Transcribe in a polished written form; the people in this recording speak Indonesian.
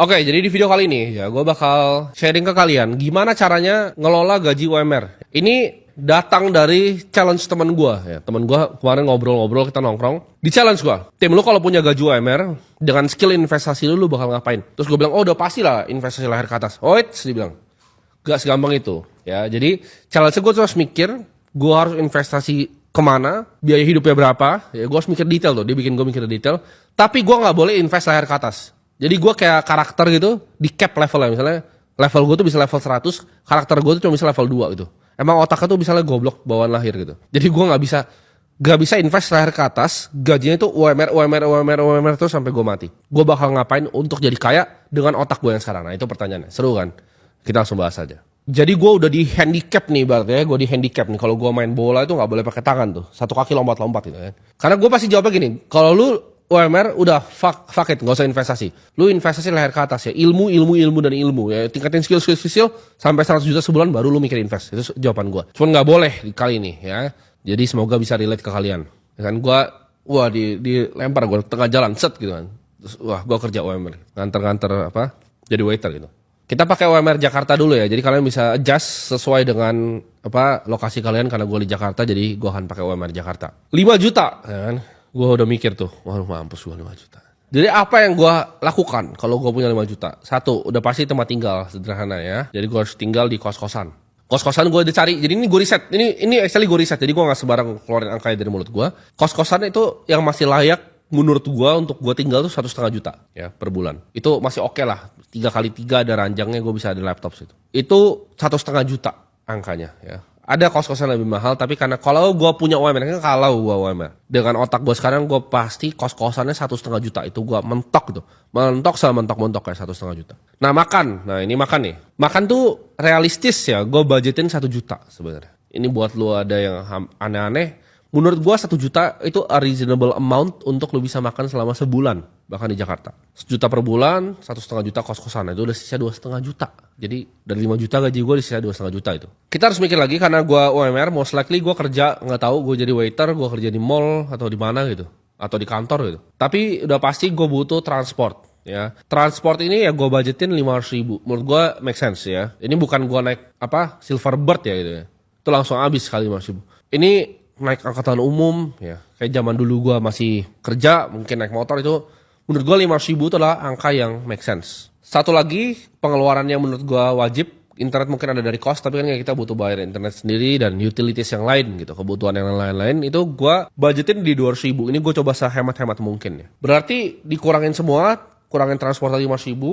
Oke, jadi di video kali ini ya gue bakal sharing ke kalian gimana caranya ngelola gaji UMR. Ini datang dari challenge teman gue ya. Teman gue kemarin ngobrol-ngobrol, kita nongkrong. Di challenge gue, tim lu kalau punya gaji UMR dengan skill investasi lu bakal ngapain? Terus gue bilang, oh udah pasti lah investasi leher ke atas. Oh dia bilang, gak segampang itu ya. Jadi challenge gue terus mikir, gue harus investasi kemana, biaya hidupnya berapa. Ya gue harus mikir detail tuh, dia bikin gue mikir detail. Tapi gue gak boleh invest leher ke atas. Jadi gue kayak karakter gitu, di cap levelnya. Misalnya level gue tuh bisa level 100, karakter gue tuh cuma bisa level 2 gitu. Emang otaknya tuh misalnya goblok bawaan lahir gitu. Jadi gue gak bisa invest leher ke atas, gajinya tuh UMR terus sampai gue mati. Gue bakal ngapain untuk jadi kaya dengan otak gue yang sekarang? Nah itu pertanyaannya, seru kan? Kita langsung bahas aja. Jadi gue udah di handicap nih berarti ya, gue di handicap nih. Kalau gue main bola itu gak boleh pakai tangan tuh, satu kaki lompat-lompat gitu kan. Karena gue pasti jawabnya gini, kalau lu UMR udah fuck it, gak usah investasi. Lu investasi leher ke atas ya, ilmu dan ilmu ya. Tingkatin skill sampai 100 juta sebulan baru lu mikir invest. Itu jawaban gue. Cuman gak boleh kali ini ya. Jadi semoga bisa relate ke kalian. Ya kan gue, dilempar gue tengah jalan set gitu kan. Terus gue kerja UMR, nganter apa? Jadi waiter gitu. Kita pakai UMR Jakarta dulu ya. Jadi kalian bisa adjust sesuai dengan apa lokasi kalian, karena gue di Jakarta jadi gue akan pakai UMR Jakarta. 5 juta ya kan. Gue udah mikir tuh, waduh mampus gue 5 juta. Jadi apa yang gue lakukan kalau gue punya 5 juta? Satu, udah pasti tempat tinggal, sederhana ya. Jadi gue harus tinggal di kos-kosan. Kos-kosan gue udah cari, jadi ini gue riset. Ini actually gue riset, jadi gue gak sebarang keluarin angkanya dari mulut gue. Kos-kosan itu yang masih layak menurut gue untuk gue tinggal tuh 1,5 juta ya per bulan. Itu masih oke lah, 3x3 ada ranjangnya, gue bisa ada laptop situ. Itu 1,5 juta angkanya ya. Ada kos-kosan lebih mahal, tapi karena kalau gue punya UMR, dengan otak gue sekarang, gue pasti kos-kosannya 1,5 juta. Itu gue mentok gitu, mentok kayak 1,5 juta. Nah ini makan nih. Makan tuh realistis ya, gue budgetin 1 juta sebenarnya. Ini buat lu ada yang aneh-aneh. Menurut gue 1 juta itu a reasonable amount untuk lu bisa makan selama sebulan, bahkan di Jakarta. 1 juta per bulan, 1,5 juta kos-kosan, itu udah sisa 2,5 juta. Jadi dari 5 juta gaji gue disisa 2,5 juta itu. Kita harus mikir lagi karena gue UMR, most likely gue kerja, nggak tahu gue jadi waiter, gue kerja di mall atau di mana gitu, atau di kantor gitu. Tapi udah pasti gue butuh transport. Ya, transport ini ya gue budgetin 500 ribu. Menurut gue make sense ya. Ini bukan gue naik apa Silverbird ya gitu ya. Itu langsung habis kali 500 ribu. Ini naik angkutan umum ya, kayak zaman dulu gue masih kerja mungkin naik motor, itu menurut gue 500 ribu itu adalah angka yang make sense. Satu lagi pengeluaran yang menurut gue wajib, internet mungkin ada dari kos, tapi kan kita butuh bayar internet sendiri dan utilities yang lain gitu, kebutuhan yang lain-lain, itu gue budgetin di 200 ribu. Ini gue coba sehemat-hemat mungkin ya. Berarti dikurangin semua, kurangin transport tadi 500 ribu,